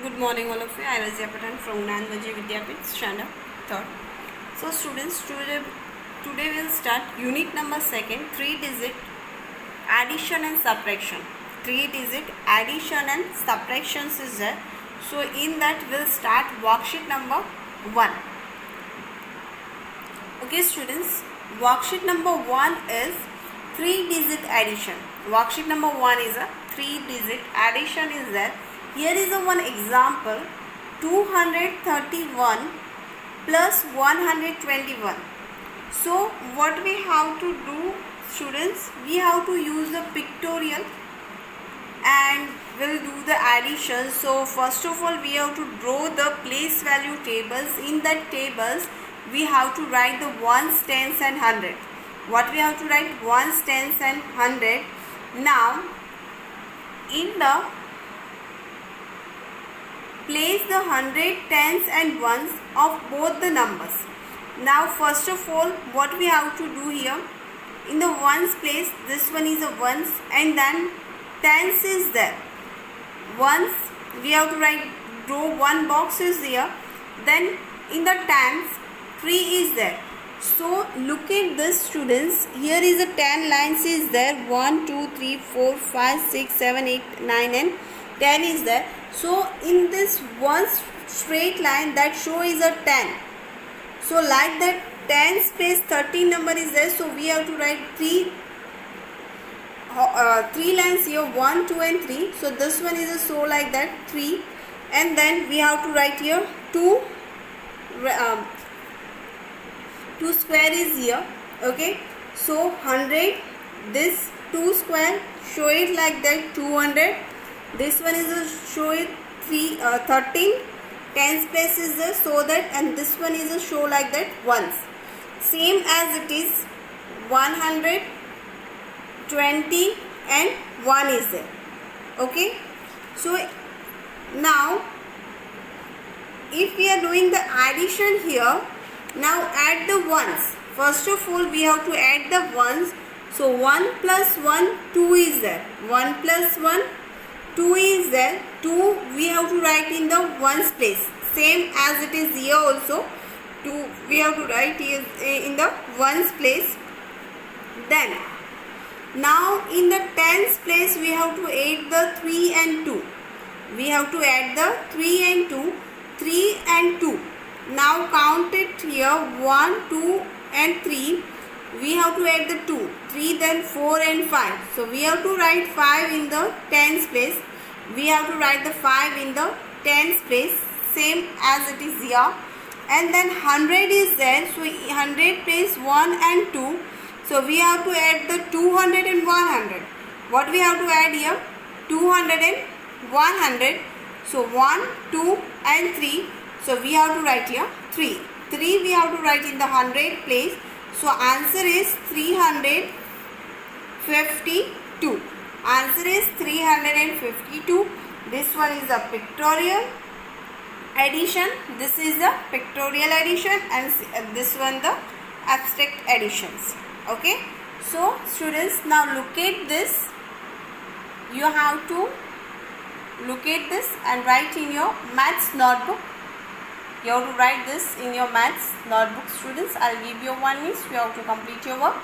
Good morning all of you. I Razia Patan from Gnanvaji Vidyapith, Standard 3rd. So students, today we'll start unit number 2nd, 3-digit addition and subtraction. 3-digit addition and subtractions is there. So in that we'll start worksheet number 1. Okay students, worksheet number 1 is 3-digit addition. Worksheet number 1 is a 3-digit addition is there. Here is a one example, 231 plus 121. So what we have to do students, we have to use the pictorial and we'll do the addition. So first of all we have to draw the place value tables. In that tables we have to write the ones, tens and hundred. What we have to write? Ones, tens and hundred. Now in the place the hundred, tens and ones of both the numbers. Now first of all what we have to do here, in the ones place this one is a ones and then tens is there. Ones we have to write, draw one box is there. Then in the tens 3 is there. So look at this students, here is a 10 lines is there, 1, 2, 3, 4, 5, 6, 7, 8, 9 and 10 is there. So in this one straight line that show is a 10. So like that 10 space 13 number is there. So we have to write 3 lines here, 1, 2 and 3. So this one is a so like that 3 and then we have to write here 2 square is here. Okay, so 100, this 2 square show it like that 200. This one is a show it 13, 10 space is there so that, and this one is a show like that once. Same as it is 120 and 1 is there. Okay, so now if we are doing the addition here, now add the ones. First of all we have to add the ones. So 1 plus 1, 2 is there. 1 plus 1, 2 is there. 2 we have to write in the ones place. Same as it is here also. 2 we have to write is in the ones place. Then now in the tens place we have to add the 3 and 2. We have to add the 3 and 2. 3 and 2. Now count it here, 1, 2 and 3. We have to add the 2, 3 then 4 and 5. So we have to write 5 in the tens place. We have to write the 5 in the tens place, same as it is here. And then 100 is there. So 100 place 1 and 2. So we have to add the 200 and 100. What we have to add here? 200 and 100. So 1, 2 and 3. So we have to write here 3. 3 we have to write in the 100 place. So answer is 352. Answer is 352. This one is a pictorial addition. This is the pictorial addition and this one the abstract additions. Okay. So students, now look at this. You have to look at this and write in your maths notebook. You have to write this in your maths notebook students. I will give you 1 minute. You have to complete your work.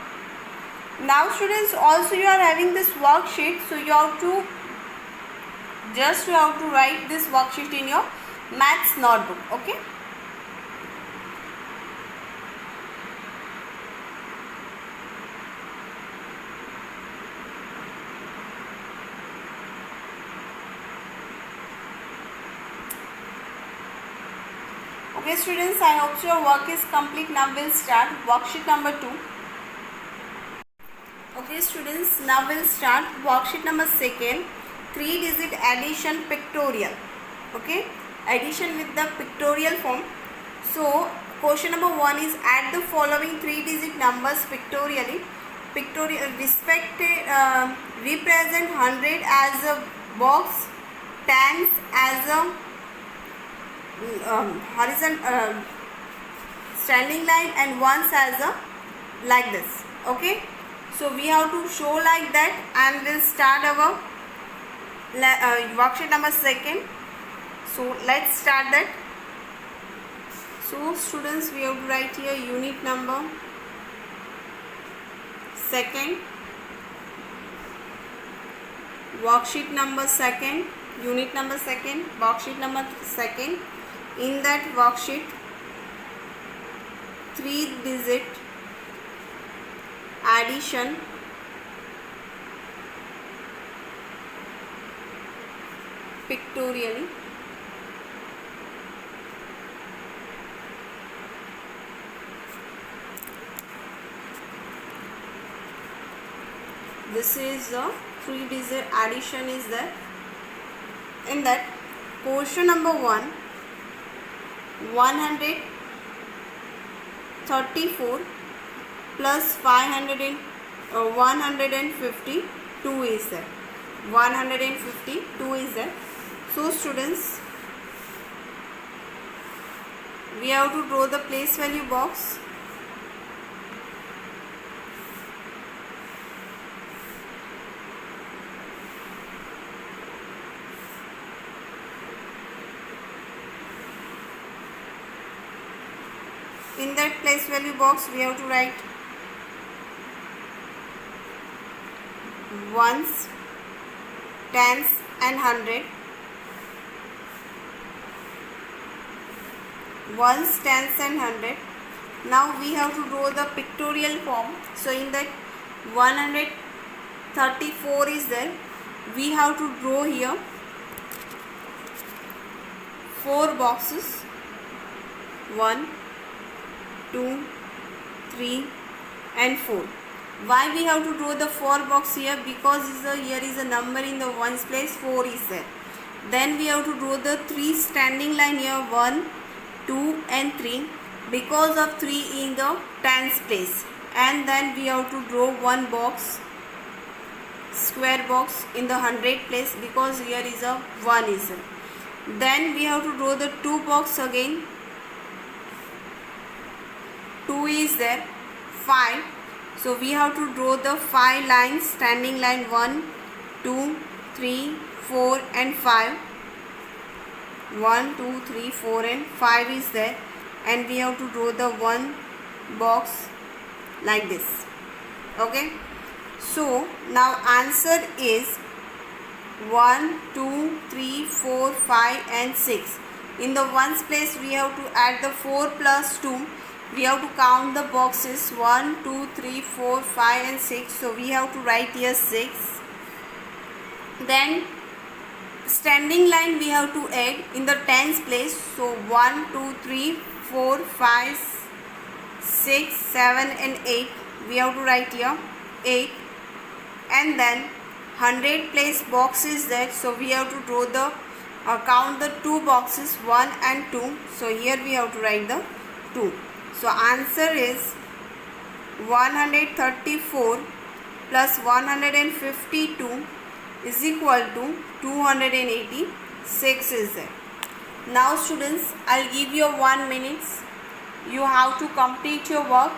Now students, also you are having this worksheet. So you have to write this worksheet in your maths notebook. Okay. Okay students, I hope your work is complete. Now we'll start worksheet number 2. Okay students, now we'll start worksheet number 2nd, 3-digit addition pictorial. Okay, addition with the pictorial form. So question number 1 is add the following 3-digit numbers pictorially. Represent 100 as a box, tens as a horizontal standing line and ones as a like this. Okay, so we have to show like that and we'll start our worksheet number 2nd. So let's start that. So students, we have to write here unit number second, worksheet number second, unit number second, worksheet number second. In that worksheet, 3-digit addition pictorially. This is the 3-digit addition is there. In that portion number 1, 134 plus 152 is there. 152 is there. So students, we have to draw the place value box. In that place value box, we have to write ones, tens and hundred. Ones, tens and hundred. Now we have to draw the pictorial form. So in that 134 is there. We have to draw here 4 boxes. 1, 2, 3 and 4. Why we have to draw the 4 box here? Because here is a number in the ones place, 4 is there. Then we have to draw the 3 standing line here, 1, 2 and 3, because of 3 in the tens place. And then we have to draw 1 box, square box in the 100 place, because here is a 1 is there. Then we have to draw the 2 box again. 2 is there, 5. So we have to draw the 5 lines, standing line 1, 2, 3, 4 and 5. 1, 2, 3, 4 and 5 is there. And we have to draw the 1 box like this. Okay. So now answer is 1, 2, 3, 4, 5 and 6. In the ones place we have to add the 4 plus 2. We have to count the boxes 1, 2, 3, 4, 5 and 6. So we have to write here 6. Then standing line we have to add in the tens place. So 1, 2, 3, 4, 5, 6, 7 and 8. We have to write here 8. And then 100 place box is there. So we have to draw the count the 2 boxes 1 and 2. So here we have to write the 2. So answer is 134 plus 152 is equal to 286 is there. Now students, I'll give you 1 minute. You have to complete your work.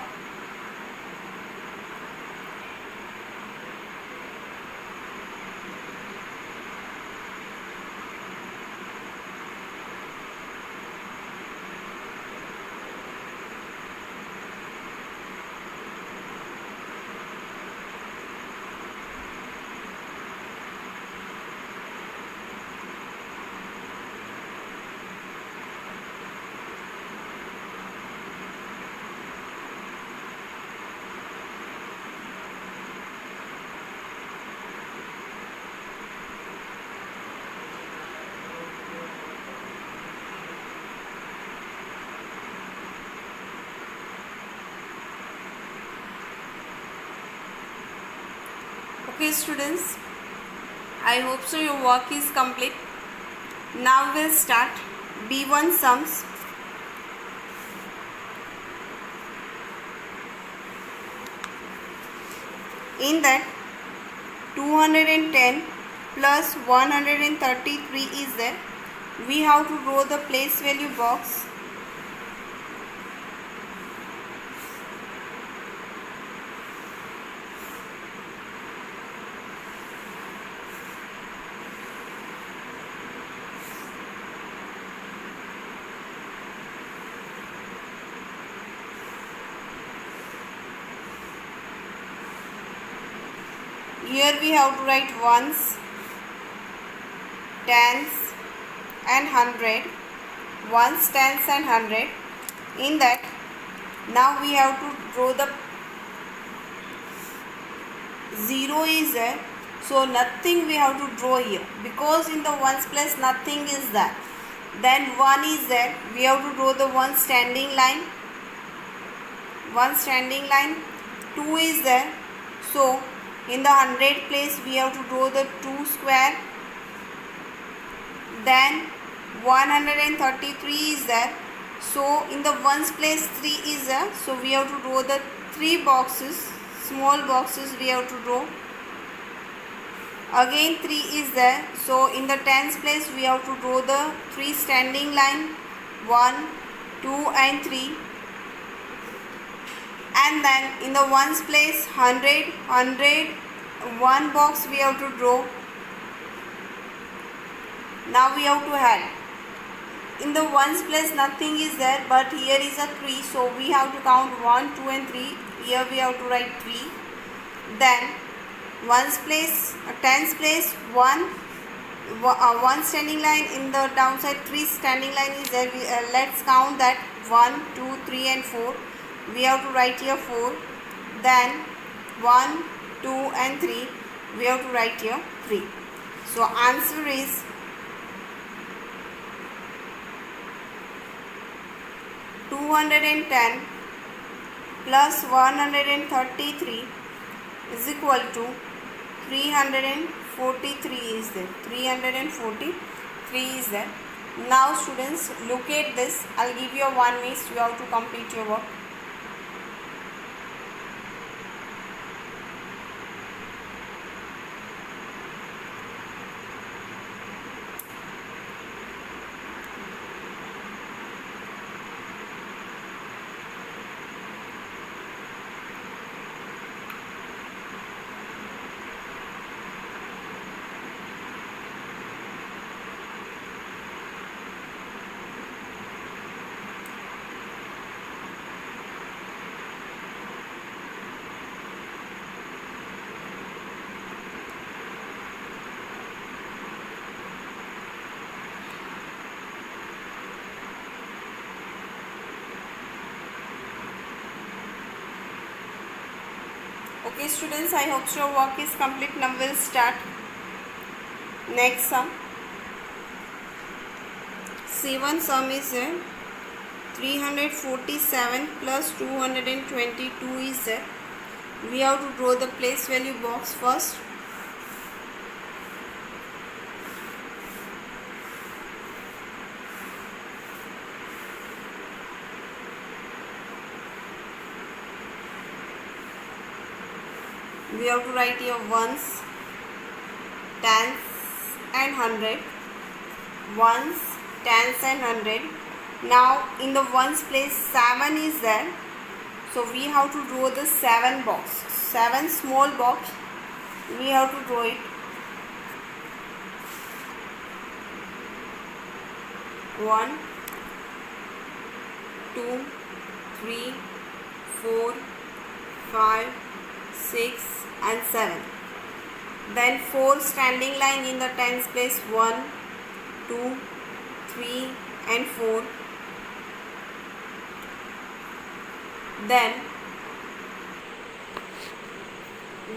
Okay students, I hope so your work is complete. Now we'll start B1 sums. In that 210 plus 133 is there. We have to draw the place value box. here we have to write ones, tens and hundred. Ones, tens and hundred. In that, now we have to draw the zero is there, so nothing we have to draw here, because in the ones place nothing is there. Then 1 is there, we have to draw the one standing line. 2 is there, so in the hundred place we have to draw the 2 square. Then 133 is there, so in the ones place 3 is there, so we have to draw the 3 boxes, small boxes we have to draw. Again 3 is there, so in the tens place we have to draw the 3 standing line, 1, 2 and 3. And then in the ones place 100, one box we have to draw. Now we have to add. In the ones place nothing is there, but here is a 3, so we have to count 1, 2 and 3. Here we have to write 3. Then ones place, tens place 1 standing line, in the downside 3 standing line is there. Let's count that 1, 2, 3 and 4. We have to write here 4. Then 1, 2 and 3. We have to write here 3. So answer is 210 plus 133 is equal to 343 is there. 343 is there. Now students, look at this. I'll give you a 1 minute. You have to complete your work. Okay students, I hope your work is complete. Now we'll start next sum. 7 sum is 347 plus 222 is there. We have to draw the place value box first. We have to write here ones, tens and hundred. Ones, tens and hundred. Now in the ones place 7 is there, so we have to draw the 7 box. 7 small box we have to draw it. 1, 2, 3, 4, 5, 6 and 7. Then 4 standing line in the tens place, 1, 2, 3 and 4.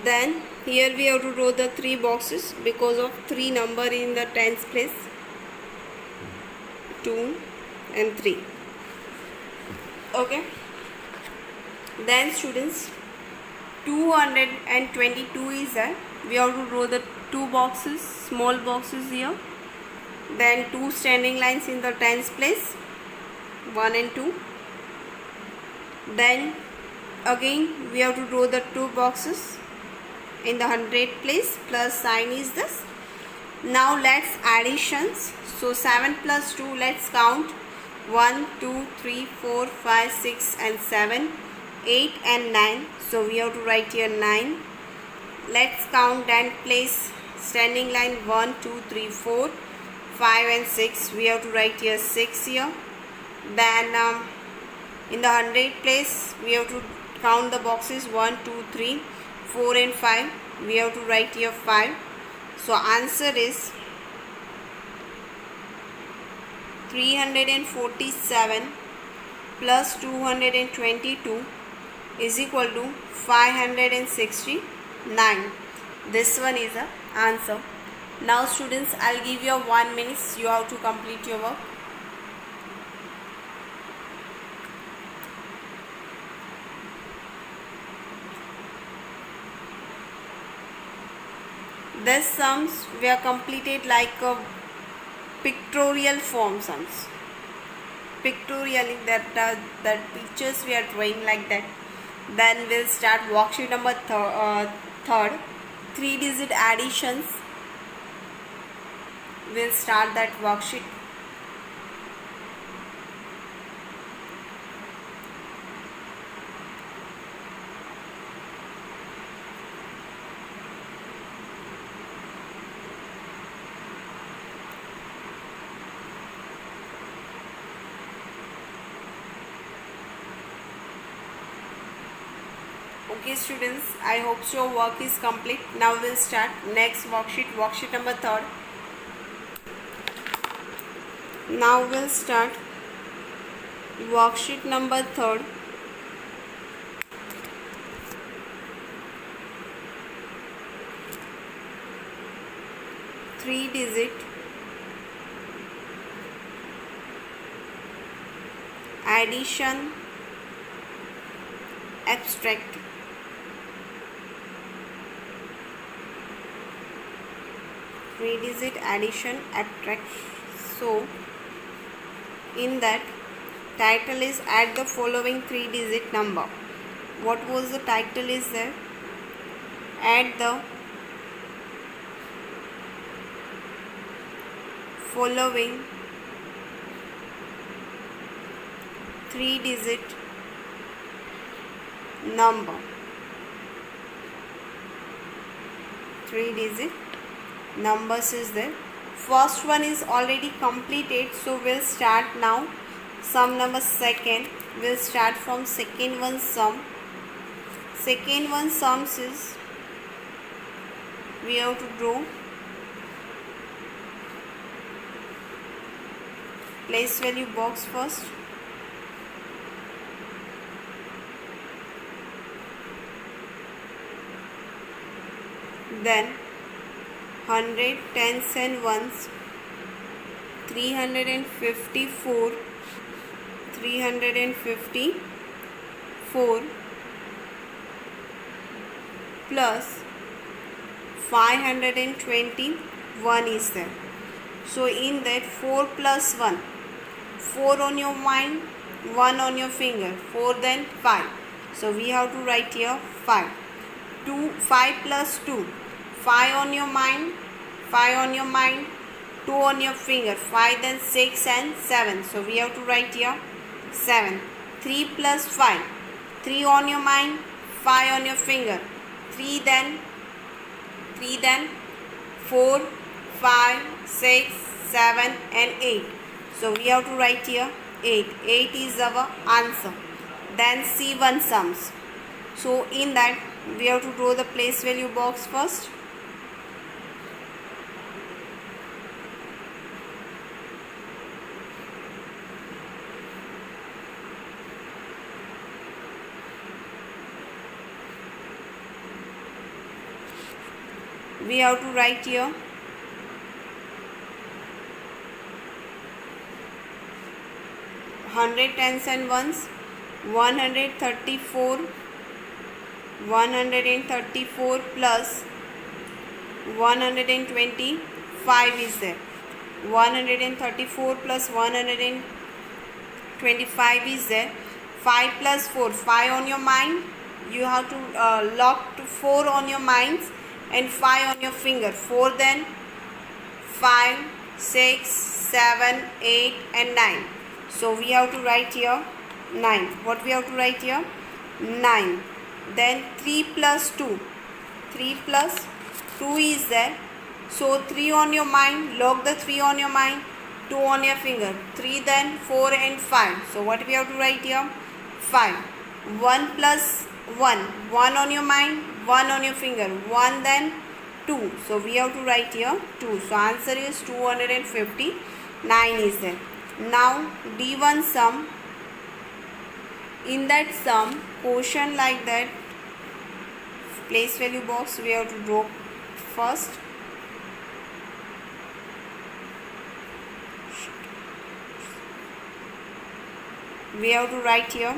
Then here we have to draw the 3 boxes because of 3 number in the tens place, 2 and 3. Okay. Then students, 222 is there. We have to draw the 2 boxes, small boxes here. Then 2 standing lines in the tens place, 1 and 2. Then again we have to draw the 2 boxes in the hundred place, plus sign is this. Now let's additions. So 7 plus 2, let's count 1, 2, 3, 4, 5, 6 and 7, 8 and 9. So we have to write here 9. Let's count and place standing line 1, 2, 3, 4, 5 and 6. We have to write here 6 here. Then in the hundred place we have to count the boxes 1, 2, 3, 4 and 5. we have to write here 5. So answer is 347 plus 222 is equal to 569. This one is the answer. Now students, I'll give you 1 minute. You have to complete your work. These sums were completed like a pictorial form sums. Pictorially, that pictures we are drawing like that. Then we'll start worksheet number third, 3-digit additions. We'll start that worksheet. Okay students, I hope your work is complete. Now we'll start next worksheet, worksheet number 3rd. Now we'll start worksheet number 3rd. Three-digit addition abstract. Three-digit addition abstract. So in that title is add the following 3-digit number. What was the title is there? Add the following 3-digit number. 3-digit numbers is there. First one is already completed, so we'll start now sum number 2nd. We'll start from second one sum. Second one sums is we have to draw place value box first. Then 100, tens and ones, 354 plus 521 is there. So in that 4 plus 1, 4 on your mind, 1 on your finger, 4 then 5. So we have to write here 5. 5 plus 2, 5 on your mind, 5 on your mind, 2 on your finger, 5 then 6 and 7. So we have to write here 7. 3 plus 5, 3 on your mind, 5 on your finger, 3 then 4, 5, 6, 7 and 8. So we have to write here 8. 8 is our answer. Then C1 sums. So in that we have to draw the place value box first. We have to write here 100 tens and ones, 134 plus 125 is there. 134 plus 125 is there. 5 plus 4, 5 on your mind. You have to lock to 4 on your minds and 5 on your finger. 4 then 5, 6, 7, 8 and 9. So we have to write here 9. What we have to write here? 9. Then 3 plus 2. 3 plus 2 is there. So 3 on your mind. Lock the 3 on your mind. 2 on your finger. 3 then 4 and 5. So what we have to write here? 5. 1 plus 1. 1 on your mind. 1 on your finger, 1 then 2, so we have to write here 2, so answer is 259 is there. Now D1 sum, in that sum quotient like that, place value box we have to draw first. We have to write here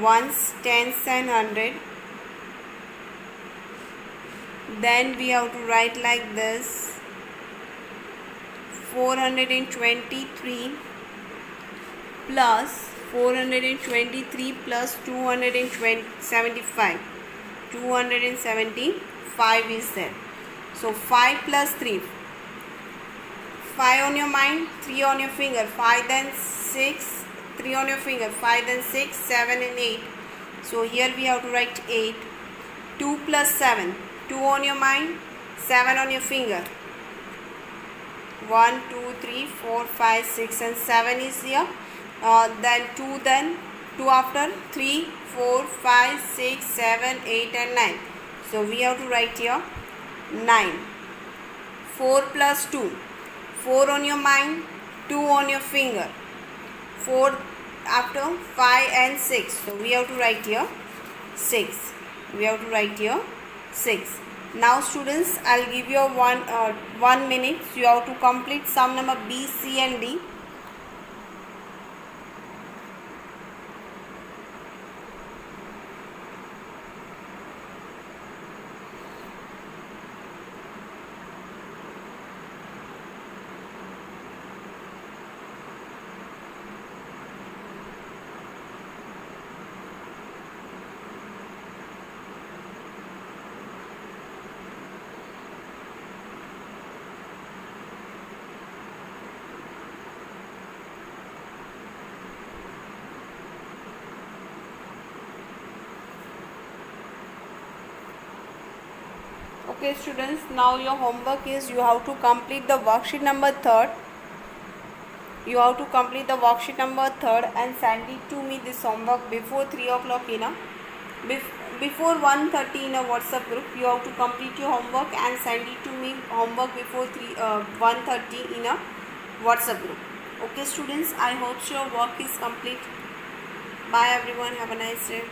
ones, tens and 100. Then we have to write like this 423 plus 423 plus 275. 275 is there. So 5 plus 3. 5 on your mind, 3 on your finger. 5 then 6. 3 on your finger, 5 then 6, 7 and 8. So here we have to write 8. 2 plus 7, 2 on your mind, 7 on your finger. 1, 2, 3, 4, 5, 6 and 7 is here. Then 2 after 3, 4, 5, 6, 7, 8 and 9. So we have to write here 9. 4 plus 2, 4 on your mind, 2 on your finger. 4 after 5 and 6, so we have to write here 6. We have to write here 6. Now students, I'll give you 1 minute. So you have to complete sum number B, C and D. Okay students, now your homework is you have to complete the worksheet number 3rd. You have to complete the worksheet number 3rd and send it to me this homework before 3 o'clock before 1:30 in a WhatsApp group. You have to complete your homework and send it to me homework before 1:30 in a WhatsApp group. Okay students, I hope your work is complete. Bye everyone, have a nice day.